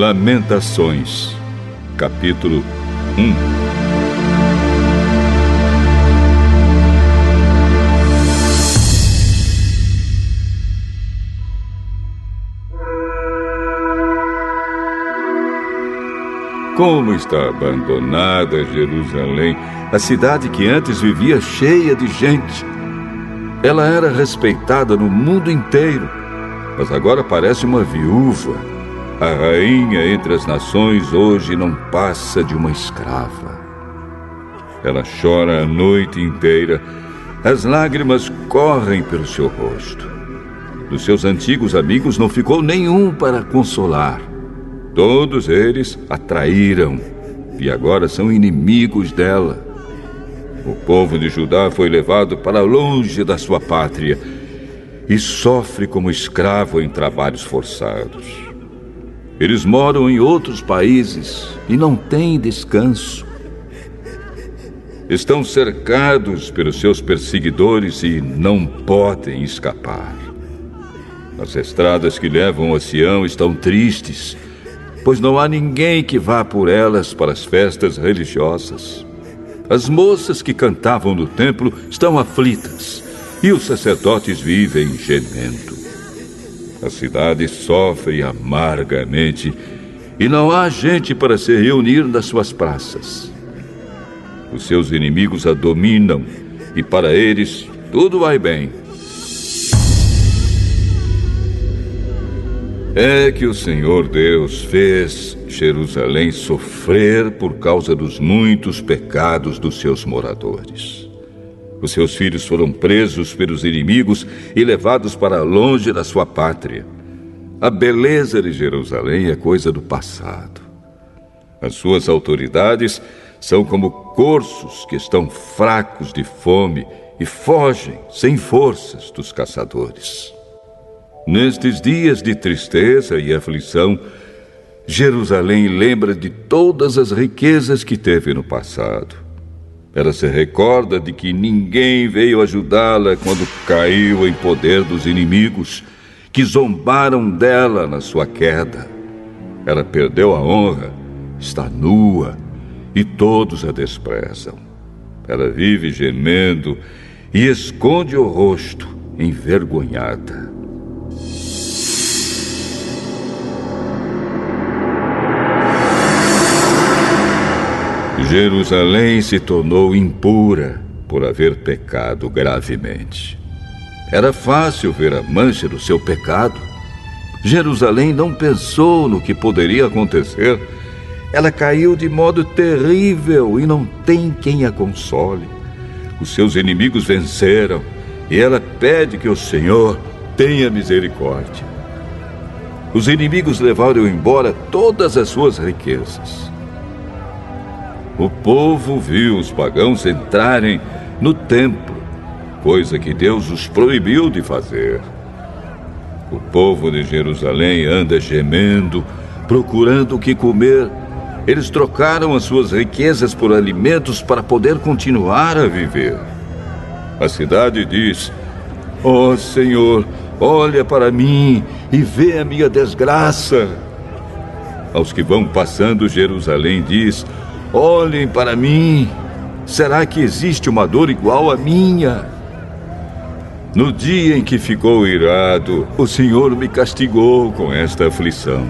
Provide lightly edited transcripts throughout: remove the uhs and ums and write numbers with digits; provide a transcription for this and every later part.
Lamentações, capítulo 1. Como está abandonada Jerusalém, a cidade que antes vivia cheia de gente. Ela era respeitada no mundo inteiro, mas agora parece uma viúva. A rainha entre as nações hoje não passa de uma escrava. Ela chora a noite inteira, as lágrimas correm pelo seu rosto. Dos seus antigos amigos não ficou nenhum para consolar. Todos eles a traíram e agora são inimigos dela. O povo de Judá foi levado para longe da sua pátria e sofre como escravo em trabalhos forçados. Eles moram em outros países e não têm descanso. Estão cercados pelos seus perseguidores e não podem escapar. As estradas que levam a Sião estão tristes, pois não há ninguém que vá por elas para as festas religiosas. As moças que cantavam no templo estão aflitas, e os sacerdotes vivem gemendo. A cidade sofre amargamente, e não há gente para se reunir nas suas praças. Os seus inimigos a dominam, e para eles tudo vai bem. É que o Senhor Deus fez Jerusalém sofrer por causa dos muitos pecados dos seus moradores. Os seus filhos foram presos pelos inimigos e levados para longe da sua pátria. A beleza de Jerusalém é coisa do passado. As suas autoridades são como corços que estão fracos de fome e fogem sem forças dos caçadores. Nestes dias de tristeza e aflição, Jerusalém lembra de todas as riquezas que teve no passado. Ela se recorda de que ninguém veio ajudá-la quando caiu em poder dos inimigos, que zombaram dela na sua queda. Ela perdeu a honra, está nua, e todos a desprezam. Ela vive gemendo e esconde o rosto, envergonhada. Jerusalém se tornou impura por haver pecado gravemente. Era fácil ver a mancha do seu pecado. Jerusalém não pensou no que poderia acontecer. Ela caiu de modo terrível e não tem quem a console. Os seus inimigos venceram e ela pede que o Senhor tenha misericórdia. Os inimigos levaram embora todas as suas riquezas. O povo viu os pagãos entrarem no templo, coisa que Deus os proibiu de fazer. O povo de Jerusalém anda gemendo, procurando o que comer. Eles trocaram as suas riquezas por alimentos para poder continuar a viver. A cidade diz: "Ó Senhor, olha para mim e vê a minha desgraça." Aos que vão passando, Jerusalém diz: "Olhem para mim, será que existe uma dor igual à minha?" No dia em que ficou irado, o Senhor me castigou com esta aflição.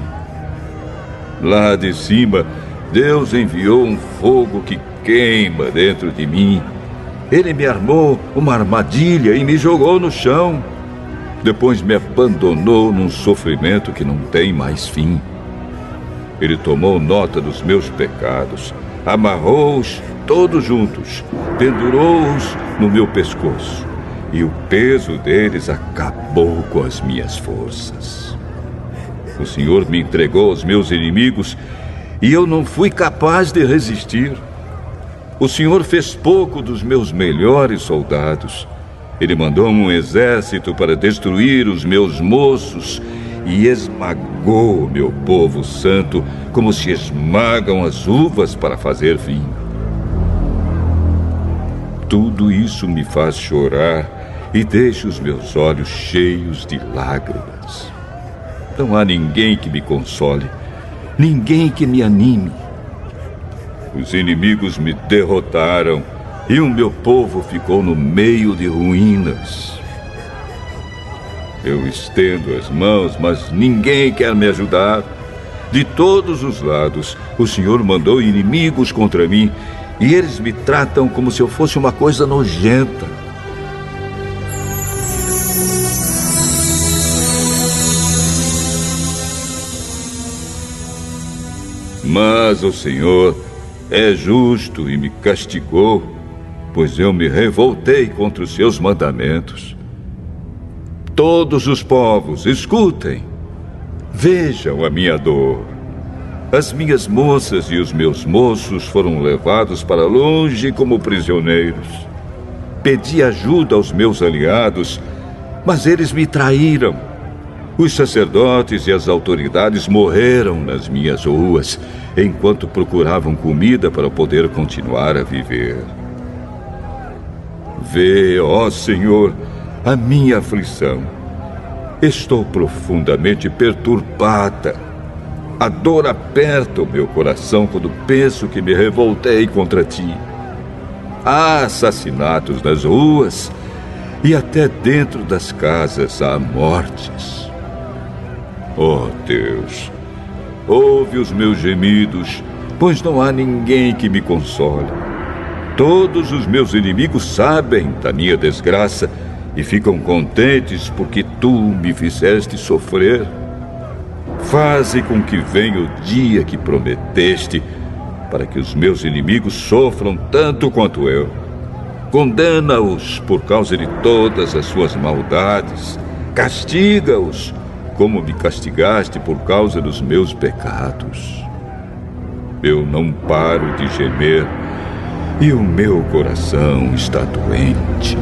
Lá de cima, Deus enviou um fogo que queima dentro de mim. Ele me armou uma armadilha e me jogou no chão. Depois me abandonou num sofrimento que não tem mais fim. Ele tomou nota dos meus pecados, amarrou-os todos juntos, pendurou-os no meu pescoço, e o peso deles acabou com as minhas forças. O Senhor me entregou aos meus inimigos e eu não fui capaz de resistir. O Senhor fez pouco dos meus melhores soldados. Ele mandou um exército para destruir os meus moços e esmagou o meu povo santo como se esmagam as uvas para fazer vinho. Tudo isso me faz chorar e deixa os meus olhos cheios de lágrimas. Não há ninguém que me console, ninguém que me anime. Os inimigos me derrotaram e o meu povo ficou no meio de ruínas. Eu estendo as mãos, mas ninguém quer me ajudar. De todos os lados, o Senhor mandou inimigos contra mim e eles me tratam como se eu fosse uma coisa nojenta. Mas o Senhor é justo e me castigou, pois eu me revoltei contra os seus mandamentos. Todos os povos, escutem, vejam a minha dor. As minhas moças e os meus moços foram levados para longe como prisioneiros. Pedi ajuda aos meus aliados, mas eles me traíram. Os sacerdotes e as autoridades morreram nas minhas ruas, enquanto procuravam comida para poder continuar a viver. Vê, ó Senhor, a minha aflição. Estou profundamente perturbada. A dor aperta o meu coração quando penso que me revoltei contra ti. Há assassinatos nas ruas e até dentro das casas há mortes. Ó Deus, ouve os meus gemidos, pois não há ninguém que me console. Todos os meus inimigos sabem da minha desgraça e ficam contentes porque tu me fizeste sofrer. Faze com que venha o dia que prometeste, para que os meus inimigos sofram tanto quanto eu. Condena-os por causa de todas as suas maldades. Castiga-os, como me castigaste por causa dos meus pecados. Eu não paro de gemer e o meu coração está doente.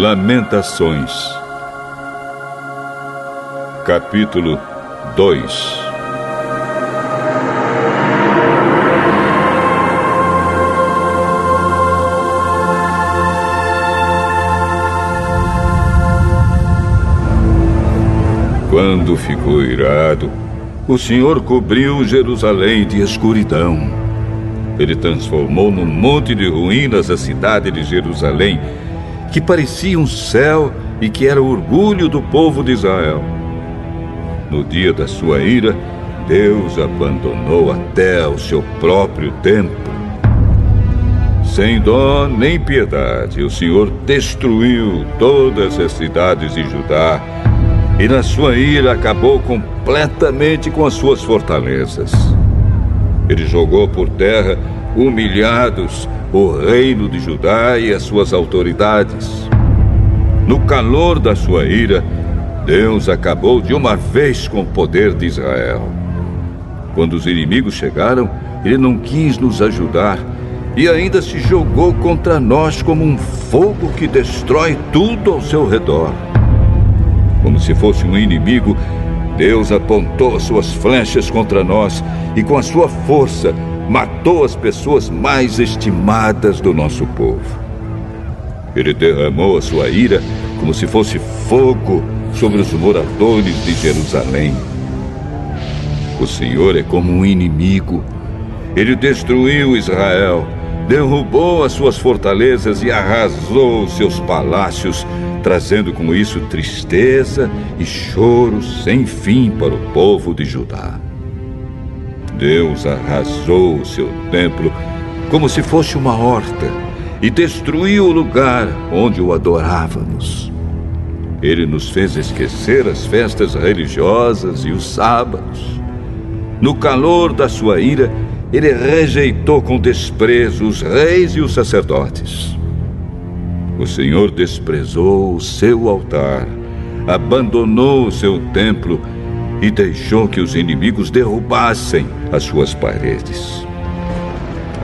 Lamentações, capítulo 2. Quando ficou irado, o Senhor cobriu Jerusalém de escuridão. Ele transformou num monte de ruínas a cidade de Jerusalém, que parecia um céu e que era orgulho do povo de Israel. No dia da sua ira, Deus abandonou até o seu próprio templo. Sem dó nem piedade, o Senhor destruiu todas as cidades de Judá e na sua ira acabou completamente com as suas fortalezas. Ele jogou por terra, humilhados, o reino de Judá e as suas autoridades. No calor da sua ira, Deus acabou de uma vez com o poder de Israel. Quando os inimigos chegaram, ele não quis nos ajudar e ainda se jogou contra nós como um fogo que destrói tudo ao seu redor. Como se fosse um inimigo, Deus apontou as suas flechas contra nós e com a sua força matou as pessoas mais estimadas do nosso povo. Ele derramou a sua ira como se fosse fogo sobre os moradores de Jerusalém. O Senhor é como um inimigo. Ele destruiu Israel, derrubou as suas fortalezas e arrasou os seus palácios, trazendo com isso tristeza e choro sem fim para o povo de Judá. Deus arrasou o seu templo como se fosse uma horta e destruiu o lugar onde o adorávamos. Ele nos fez esquecer as festas religiosas e os sábados. No calor da sua ira, ele rejeitou com desprezo os reis e os sacerdotes. O Senhor desprezou o seu altar, abandonou o seu templo e deixou que os inimigos derrubassem as suas paredes.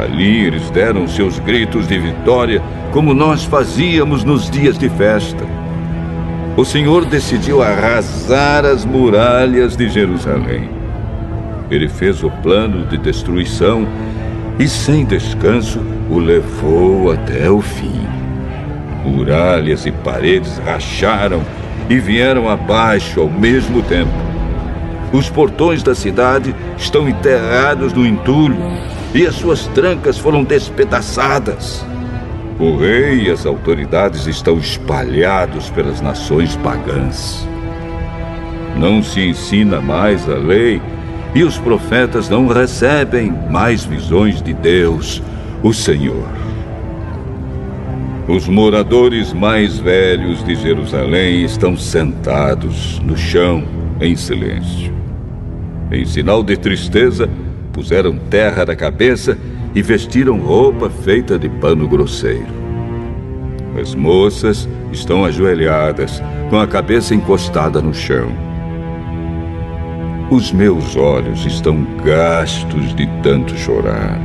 Ali eles deram seus gritos de vitória, como nós fazíamos nos dias de festa. O Senhor decidiu arrasar as muralhas de Jerusalém. Ele fez o plano de destruição e, sem descanso, o levou até o fim. Muralhas e paredes racharam e vieram abaixo ao mesmo tempo. Os portões da cidade estão enterrados no entulho e as suas trancas foram despedaçadas. O rei e as autoridades estão espalhados pelas nações pagãs. Não se ensina mais a lei e os profetas não recebem mais visões de Deus, o Senhor. Os moradores mais velhos de Jerusalém estão sentados no chão em silêncio. Em sinal de tristeza, puseram terra na cabeça e vestiram roupa feita de pano grosseiro. As moças estão ajoelhadas, com a cabeça encostada no chão. Os meus olhos estão gastos de tanto chorar.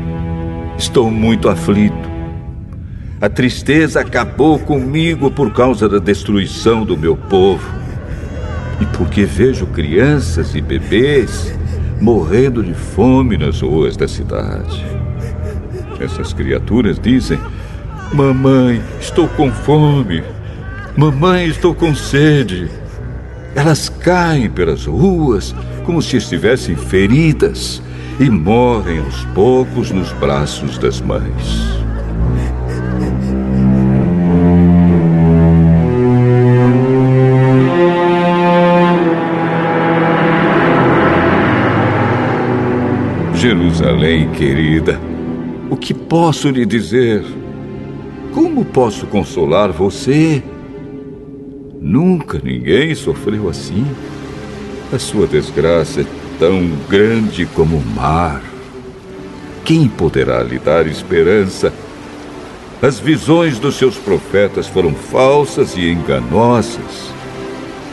Estou muito aflito. A tristeza acabou comigo por causa da destruição do meu povo. E porque vejo crianças e bebês morrendo de fome nas ruas da cidade. Essas criaturas dizem: mamãe, estou com fome. Mamãe, estou com sede. Elas caem pelas ruas como se estivessem feridas e morrem aos poucos nos braços das mães. Jerusalém, querida, o que posso lhe dizer? Como posso consolar você? Nunca ninguém sofreu assim. A sua desgraça é tão grande como o mar. Quem poderá lhe dar esperança? As visões dos seus profetas foram falsas e enganosas.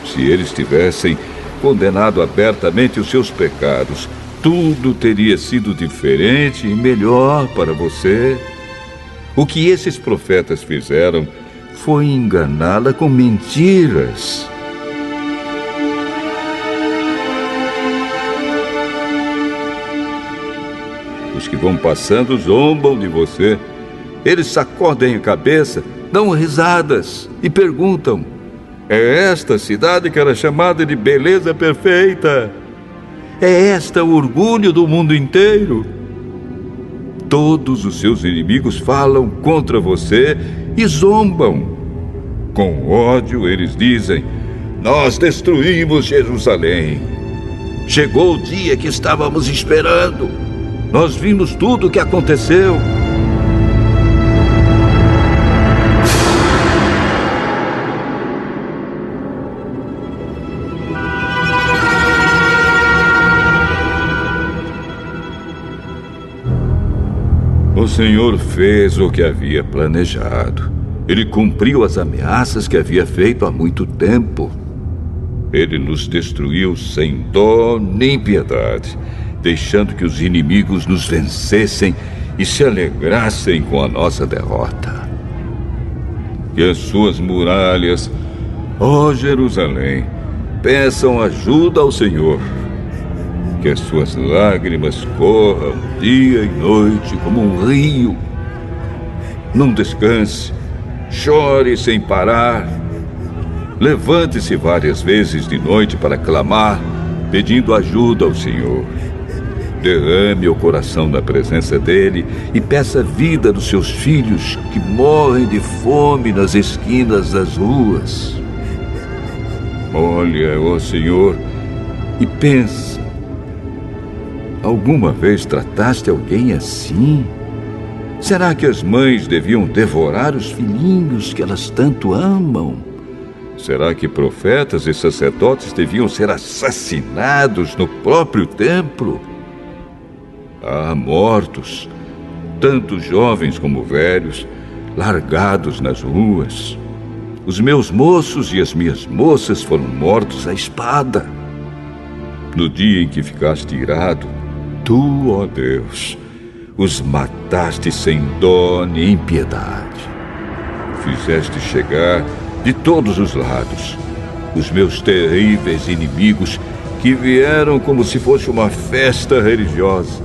Se eles tivessem condenado abertamente os seus pecados, tudo teria sido diferente e melhor para você. O que esses profetas fizeram foi enganá-la com mentiras. Os que vão passando zombam de você. Eles sacodem a cabeça, dão risadas e perguntam: é esta a cidade que era chamada de beleza perfeita? É esta o orgulho do mundo inteiro? Todos os seus inimigos falam contra você e zombam. Com ódio eles dizem: nós destruímos Jerusalém. Chegou o dia que estávamos esperando. Nós vimos tudo o que aconteceu. O Senhor fez o que havia planejado. Ele cumpriu as ameaças que havia feito há muito tempo. Ele nos destruiu sem dó nem piedade, deixando que os inimigos nos vencessem e se alegrassem com a nossa derrota. Que as suas muralhas, ó Jerusalém, peçam ajuda ao Senhor. Que as suas lágrimas corram dia e noite como um rio. Não descanse, chore sem parar. Levante-se várias vezes de noite para clamar, pedindo ajuda ao Senhor. Derrame o coração na presença dele e peça a vida dos seus filhos que morrem de fome nas esquinas das ruas. Olha, ó Senhor, e pensa: alguma vez trataste alguém assim? Será que as mães deviam devorar os filhinhos que elas tanto amam? Será que profetas e sacerdotes deviam ser assassinados no próprio templo? Há mortos, tanto jovens como velhos, largados nas ruas. Os meus moços e as minhas moças foram mortos à espada. No dia em que ficaste irado, tu, ó Deus, Os mataste sem dó nem piedade. Fizeste chegar de todos os lados os meus terríveis inimigos, que vieram como se fosse uma festa religiosa.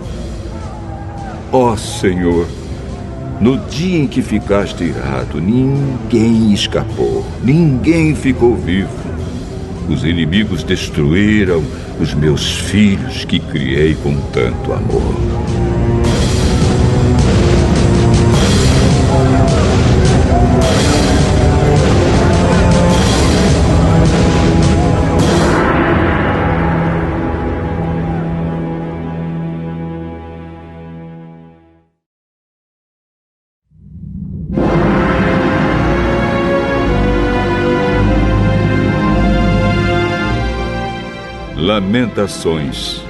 Ó Senhor, no dia em que ficaste irado, ninguém escapou, ninguém ficou vivo. Os inimigos destruíram os meus filhos que criei com tanto amor. Lamentações,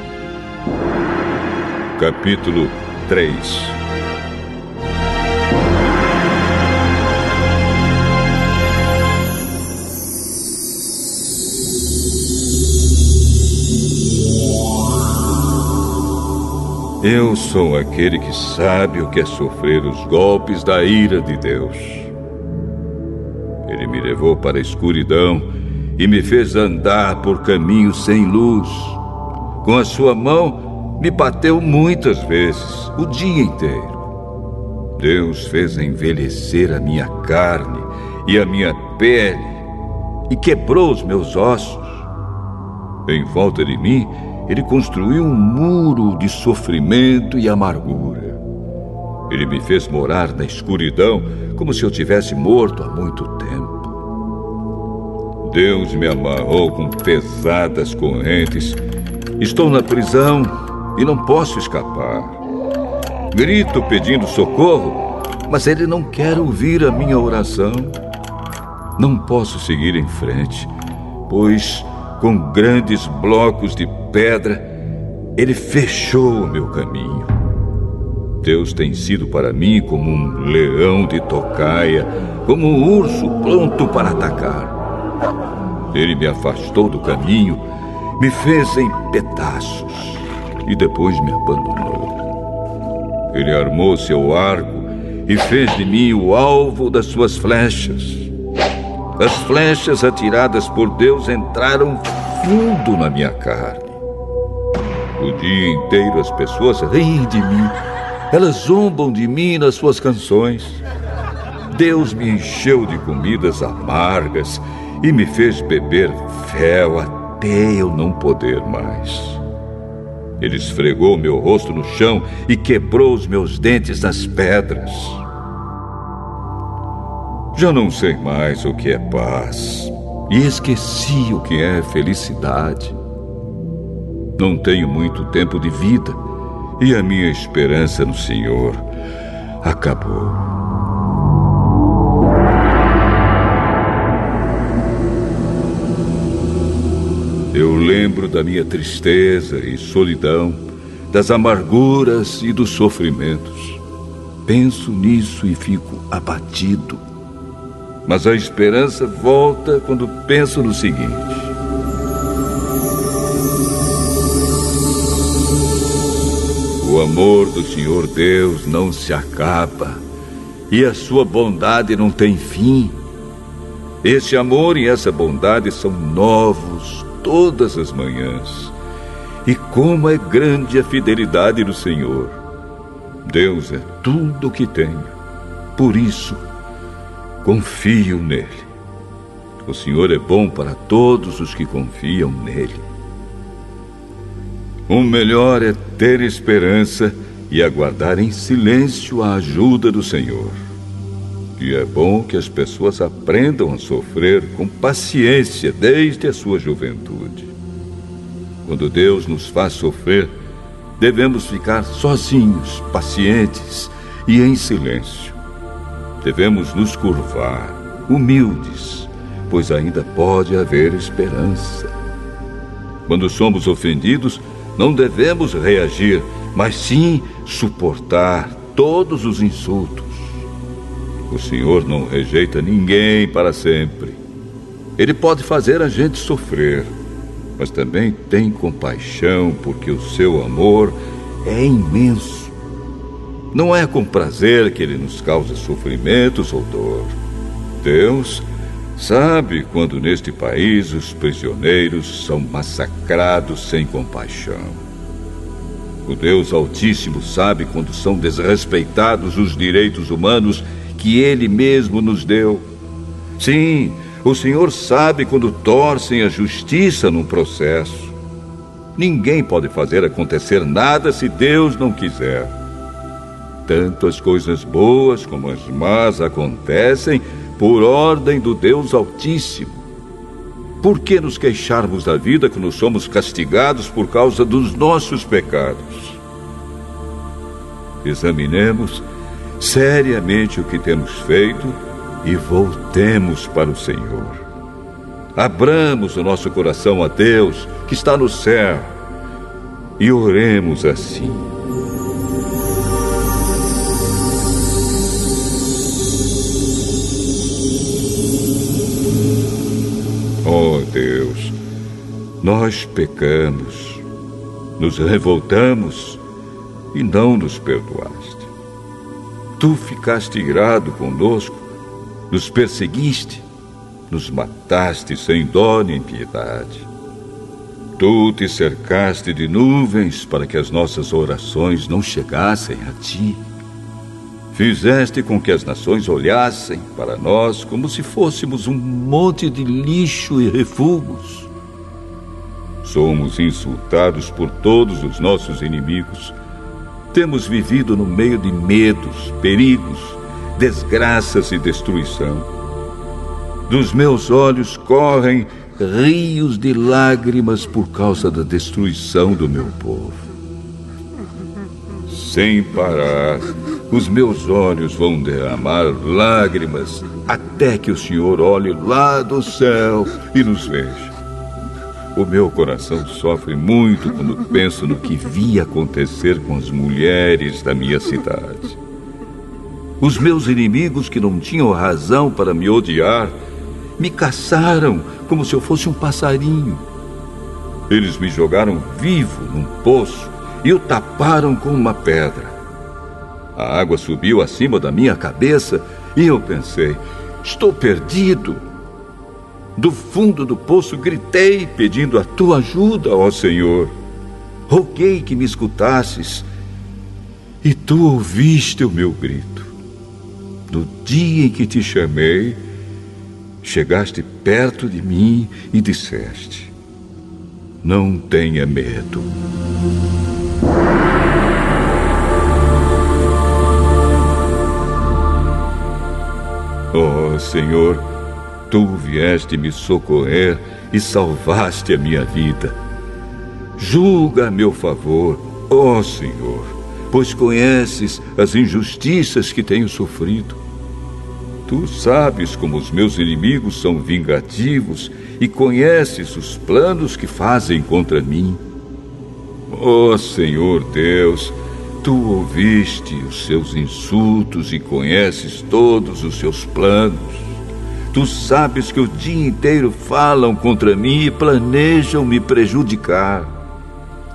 capítulo 3. Eu sou aquele que sabe o que é sofrer os golpes da ira de Deus. Ele me levou para a escuridão e me fez andar por caminhos sem luz. Com a sua mão, me bateu muitas vezes, o dia inteiro. Deus fez envelhecer a minha carne e a minha pele e quebrou os meus ossos. Em volta de mim, Ele construiu um muro de sofrimento e amargura. Ele me fez morar na escuridão como se eu tivesse morto há muito tempo. Deus me amarrou com pesadas correntes. Estou na prisão e não posso escapar. Grito pedindo socorro, mas Ele não quer ouvir a minha oração. Não posso seguir em frente, pois com grandes blocos de pedra, Ele fechou o meu caminho. Deus tem sido para mim como um leão de tocaia, como um urso pronto para atacar. Ele me afastou do caminho, me fez em pedaços e depois me abandonou. Ele armou seu arco e fez de mim o alvo das suas flechas. As flechas atiradas por Deus entraram fundo na minha carne. O dia inteiro as pessoas riem de mim. Elas zombam de mim nas suas canções. Deus me encheu de comidas amargas e me fez beber fel até eu não poder mais. Ele esfregou meu rosto no chão e quebrou os meus dentes nas pedras. Já não sei mais o que é paz e esqueci o que é felicidade. Não tenho muito tempo de vida e a minha esperança no Senhor acabou. Eu lembro da minha tristeza e solidão, das amarguras e dos sofrimentos. Penso nisso e fico abatido. Mas a esperança volta quando penso no seguinte: o amor do Senhor Deus não se acaba e a sua bondade não tem fim. Esse amor e essa bondade são novos todas as manhãs. E como é grande a fidelidade do Senhor. Deus é tudo o que tenho. Por isso, confio nele. O Senhor é bom para todos os que confiam nele. O melhor é ter esperança e aguardar em silêncio a ajuda do Senhor. E é bom que as pessoas aprendam a sofrer com paciência desde a sua juventude. Quando Deus nos faz sofrer, devemos ficar sozinhos, pacientes e em silêncio. Devemos nos curvar, humildes, pois ainda pode haver esperança. Quando somos ofendidos, não devemos reagir, mas sim suportar todos os insultos. O Senhor não rejeita ninguém para sempre. Ele pode fazer a gente sofrer, mas também tem compaixão porque o seu amor é imenso. Não é com prazer que ele nos causa sofrimentos ou dor. Deus sabe quando neste país os prisioneiros são massacrados sem compaixão. O Deus Altíssimo sabe quando são desrespeitados os direitos humanos que Ele mesmo nos deu. Sim, o Senhor sabe quando torcem a justiça num processo. Ninguém pode fazer acontecer nada se Deus não quiser. Tanto as coisas boas como as más acontecem por ordem do Deus Altíssimo. Por que nos queixarmos da vida quando somos castigados por causa dos nossos pecados? Examinemos seriamente o que temos feito e voltemos para o Senhor. Abramos o nosso coração a Deus, que está no céu, e oremos assim. Ó Deus, nós pecamos, nos revoltamos e não nos perdoaste. Tu ficaste irado conosco, nos perseguiste, nos mataste sem dó nem piedade. Tu te cercaste de nuvens para que as nossas orações não chegassem a ti. Fizeste com que as nações olhassem para nós como se fôssemos um monte de lixo e refugos. Somos insultados por todos os nossos inimigos. Temos vivido no meio de medos, perigos, desgraças e destruição. Dos meus olhos correm rios de lágrimas por causa da destruição do meu povo. Sem parar, os meus olhos vão derramar lágrimas até que o Senhor olhe lá do céu e nos veja. O meu coração sofre muito quando penso no que vi acontecer com as mulheres da minha cidade. Os meus inimigos, que não tinham razão para me odiar, me caçaram como se eu fosse um passarinho. Eles me jogaram vivo num poço e o taparam com uma pedra. A água subiu acima da minha cabeça e eu pensei, estou perdido. Do fundo do poço gritei pedindo a tua ajuda, ó Senhor. Roguei que me escutasses e tu ouviste o meu grito. No dia em que te chamei, chegaste perto de mim e disseste, não tenha medo. Ó Senhor, tu vieste me socorrer e salvaste a minha vida. Julga a meu favor, ó Senhor, pois conheces as injustiças que tenho sofrido. Tu sabes como os meus inimigos são vingativos e conheces os planos que fazem contra mim. Ó Senhor Deus, tu ouviste os seus insultos e conheces todos os seus planos. Tu sabes que o dia inteiro falam contra mim e planejam me prejudicar.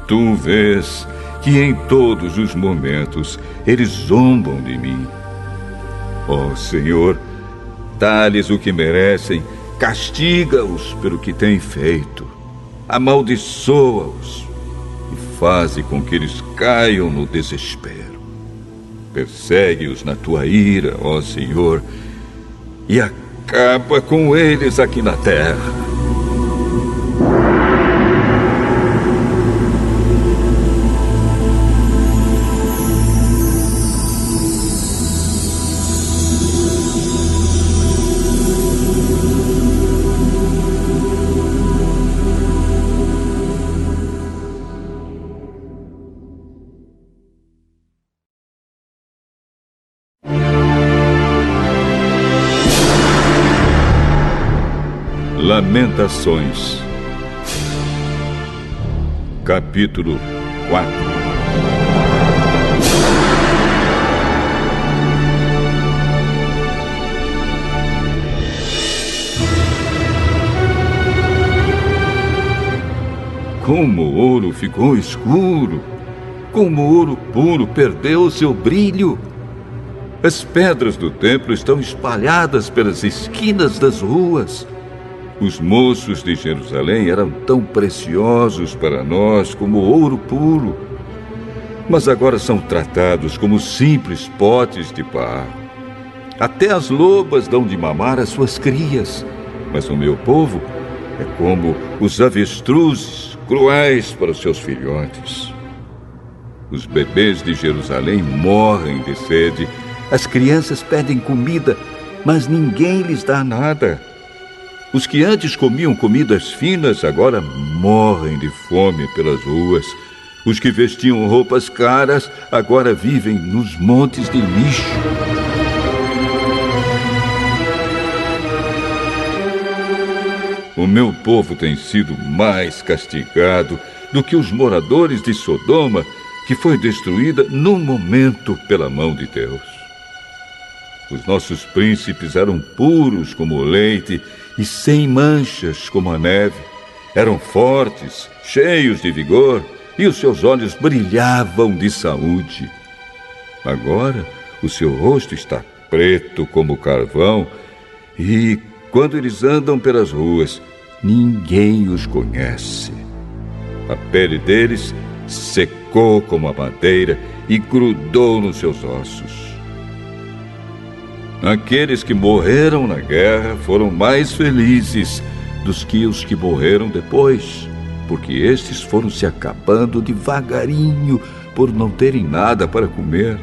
Tu vês que em todos os momentos eles zombam de mim. Ó Senhor, dá-lhes o que merecem, castiga-os pelo que têm feito, amaldiçoa-os e faze com que eles caiam no desespero. Persegue-os na tua ira, ó Senhor, e acaba com eles aqui na terra. Lamentações, capítulo 4. Como o ouro ficou escuro, como o ouro puro perdeu o seu brilho. As pedras do templo estão espalhadas pelas esquinas das ruas. Os moços de Jerusalém eram tão preciosos para nós como ouro puro, mas agora são tratados como simples potes de barro. Até as lobas dão de mamar às suas crias, mas o meu povo é como os avestruzes, cruéis para os seus filhotes. Os bebês de Jerusalém morrem de sede. As crianças pedem comida, mas ninguém lhes dá nada. Os que antes comiam comidas finas agora morrem de fome pelas ruas. Os que vestiam roupas caras agora vivem nos montes de lixo. O meu povo tem sido mais castigado do que os moradores de Sodoma, que foi destruída num momento pela mão de Deus. Os nossos príncipes eram puros como o leite e sem manchas como a neve. Eram fortes, cheios de vigor, e os seus olhos brilhavam de saúde. Agora, o seu rosto está preto como carvão, e quando eles andam pelas ruas, ninguém os conhece. A pele deles secou como a madeira e grudou nos seus ossos. Aqueles que morreram na guerra foram mais felizes dos que os que morreram depois, porque estes foram se acabando devagarinho por não terem nada para comer.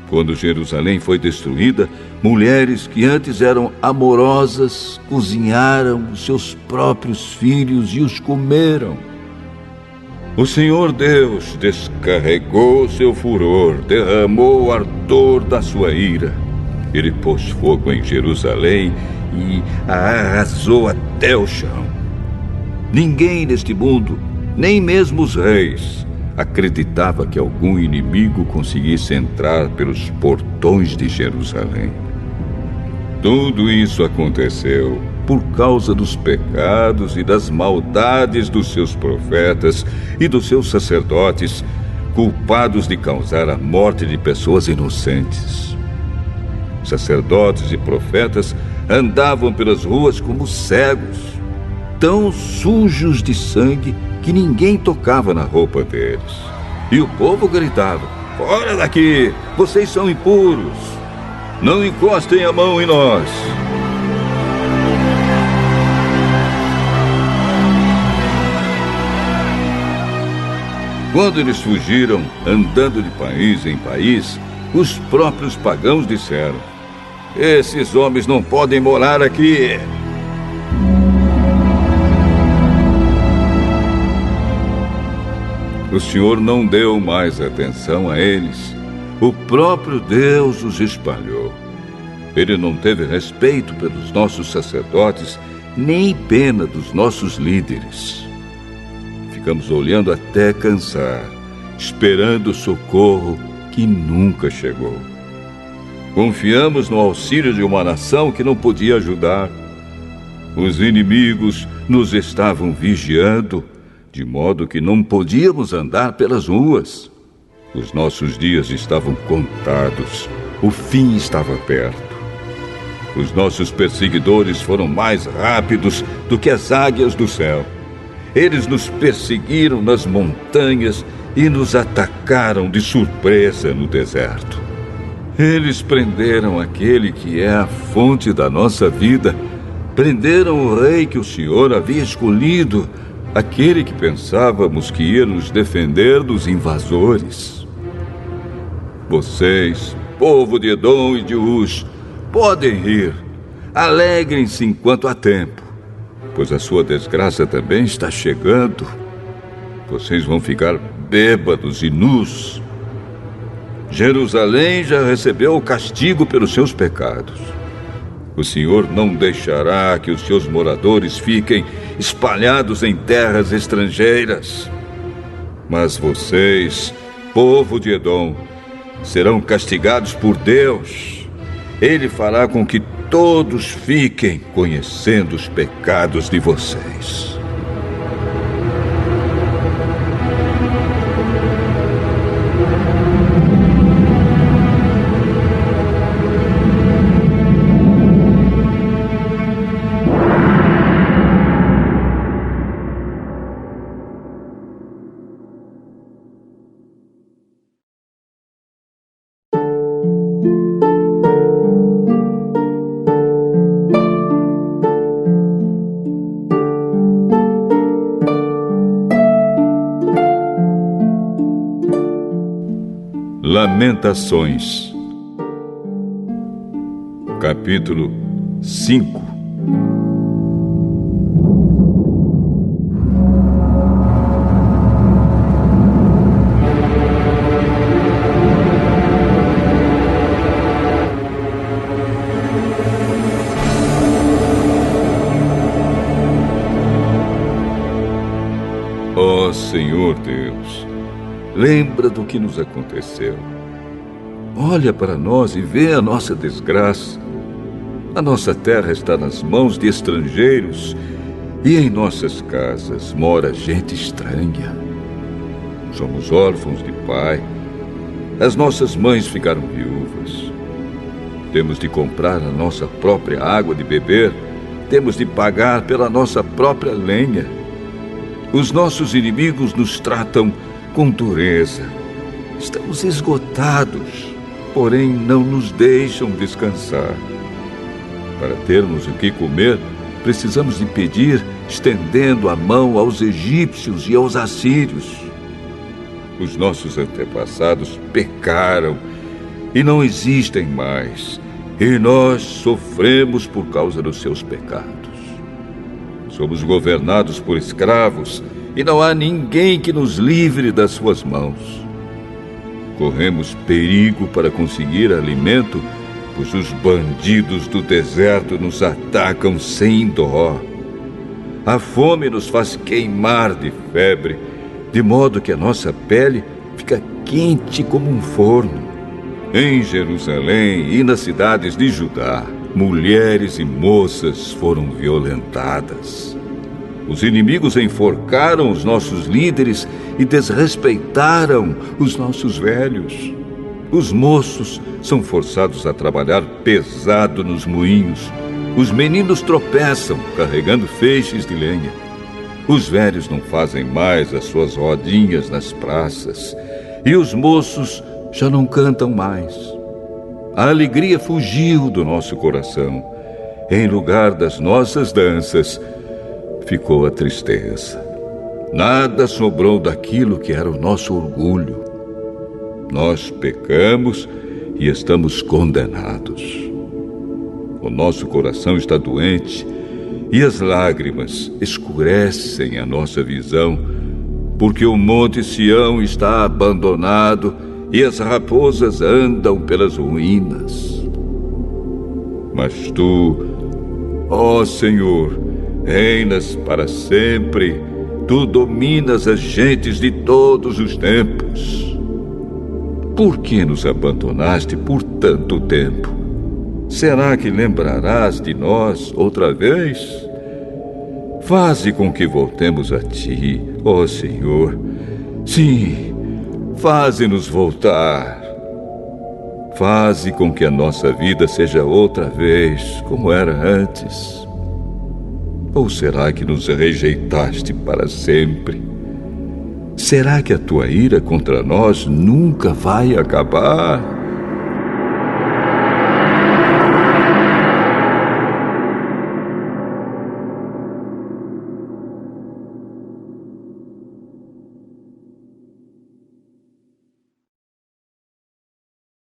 Quando Jerusalém foi destruída, mulheres que antes eram amorosas cozinharam os seus próprios filhos e os comeram. O Senhor Deus descarregou seu furor, derramou o ardor da sua ira. Ele pôs fogo em Jerusalém e a arrasou até o chão. Ninguém neste mundo, nem mesmo os reis, acreditava que algum inimigo conseguisse entrar pelos portões de Jerusalém. Tudo isso aconteceu por causa dos pecados e das maldades dos seus profetas e dos seus sacerdotes, culpados de causar a morte de pessoas inocentes. Sacerdotes e profetas andavam pelas ruas como cegos, tão sujos de sangue que ninguém tocava na roupa deles. E o povo gritava: "Fora daqui! Vocês são impuros! Não encostem a mão em nós!" Quando eles fugiram, andando de país em país, os próprios pagãos disseram: "Esses homens não podem morar aqui." O Senhor não deu mais atenção a eles. O próprio Deus os espalhou. Ele não teve respeito pelos nossos sacerdotes, nem pena dos nossos líderes. Ficamos olhando até cansar, esperando o socorro que nunca chegou. Confiamos no auxílio de uma nação que não podia ajudar. Os inimigos nos estavam vigiando, de modo que não podíamos andar pelas ruas. Os nossos dias estavam contados. O fim estava perto. Os nossos perseguidores foram mais rápidos do que as águias do céu. Eles nos perseguiram nas montanhas e nos atacaram de surpresa no deserto. Eles prenderam aquele que é a fonte da nossa vida. Prenderam o rei que o Senhor havia escolhido, aquele que pensávamos que ia nos defender dos invasores. Vocês, povo de Edom e de Uz, podem rir. Alegrem-se enquanto há tempo, pois a sua desgraça também está chegando. Vocês vão ficar bêbados e nus. Jerusalém já recebeu o castigo pelos seus pecados. O Senhor não deixará que os seus moradores fiquem espalhados em terras estrangeiras. Mas vocês, povo de Edom, serão castigados por Deus. Ele fará com que todos fiquem conhecendo os pecados de vocês. Lamentações, capítulo 5. Ó Senhor Deus, lembra do que nos aconteceu. Olha para nós e vê a nossa desgraça. A nossa terra está nas mãos de estrangeiros e em nossas casas mora gente estranha. Somos órfãos de pai. As nossas mães ficaram viúvas. Temos de comprar a nossa própria água de beber. Temos de pagar pela nossa própria lenha. Os nossos inimigos nos tratam com dureza. Estamos esgotados, porém não nos deixam descansar. Para termos o que comer, precisamos de pedir, estendendo a mão aos egípcios e aos assírios. Os nossos antepassados pecaram e não existem mais, e nós sofremos por causa dos seus pecados. Somos governados por escravos e não há ninguém que nos livre das suas mãos. Corremos perigo para conseguir alimento, pois os bandidos do deserto nos atacam sem dó. A fome nos faz queimar de febre, de modo que a nossa pele fica quente como um forno. Em Jerusalém e nas cidades de Judá, mulheres e moças foram violentadas. Os inimigos enforcaram os nossos líderes e desrespeitaram os nossos velhos. Os moços são forçados a trabalhar pesado nos moinhos. Os meninos tropeçam carregando feixes de lenha. Os velhos não fazem mais as suas rodinhas nas praças. E os moços já não cantam mais. A alegria fugiu do nosso coração. Em lugar das nossas danças, ficou a tristeza. Nada sobrou daquilo que era o nosso orgulho. Nós pecamos e estamos condenados. O nosso coração está doente e as lágrimas escurecem a nossa visão, porque o monte Sião está abandonado e as raposas andam pelas ruínas. Mas tu, ó Senhor, reinas para sempre. Tu dominas as gentes de todos os tempos. Por que nos abandonaste por tanto tempo? Será que lembrarás de nós outra vez? Faze com que voltemos a ti, ó Senhor. Sim, faze-nos voltar. Faze com que a nossa vida seja outra vez como era antes. Ou será que nos rejeitaste para sempre? Será que a tua ira contra nós nunca vai acabar?